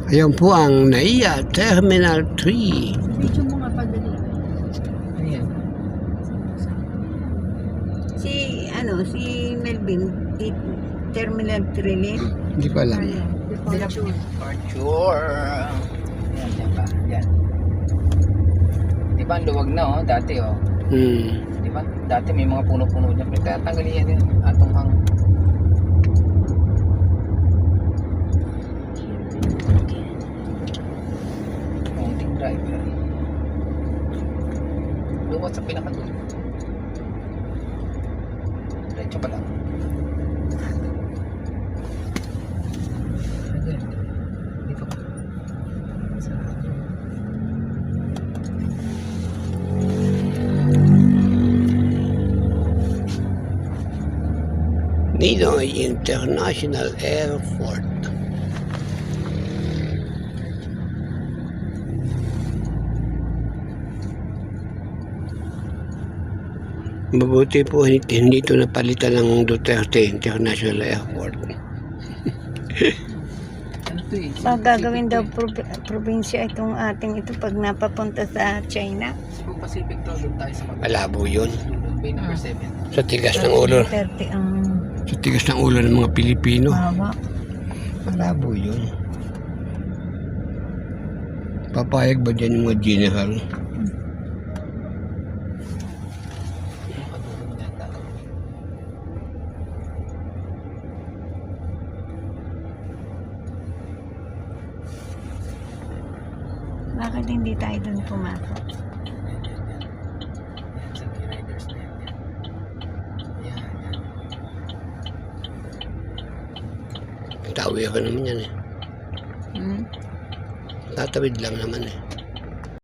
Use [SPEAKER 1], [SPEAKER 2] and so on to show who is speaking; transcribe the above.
[SPEAKER 1] Ayan po ang NAIA Terminal 3.
[SPEAKER 2] Video mo nga padali.
[SPEAKER 3] Ano yan?
[SPEAKER 2] Si Melvin, Terminal 3 rin.
[SPEAKER 1] Hindi ko alam.
[SPEAKER 2] Departure.
[SPEAKER 3] Departure. Yan, yan ba? Yan. Di ba ang luwag na oh, dati oh. Di ba? Dati may mga puno-puno dyan. Pero tatanggalin yan yung atong hang. Mounting driver. Luwag sa pinakadulo. Diretso pa lang. Dito ka.
[SPEAKER 1] Ninoy International Airport. Mabuti po hindi ito napalitan ng Duterte International Airport.
[SPEAKER 3] Ano to eh?
[SPEAKER 2] Gagawin daw probinsya itong ating ito pag napapunta sa China.
[SPEAKER 3] Cebu Pacific to, doon tayo sa
[SPEAKER 1] Malabo yun.
[SPEAKER 3] Bay number 7.
[SPEAKER 1] Sa tigas ng ulo.
[SPEAKER 2] 30 ang
[SPEAKER 1] Sa tigas ng ulo ng mga Pilipino.
[SPEAKER 2] haba.
[SPEAKER 1] Malabo yun. Papayag ba dyan yung mga general?
[SPEAKER 2] Bakit hindi tayo doon pumasok?
[SPEAKER 1] Tawi ako naman yan eh.
[SPEAKER 2] Hmm?
[SPEAKER 1] Tatawid lang naman eh.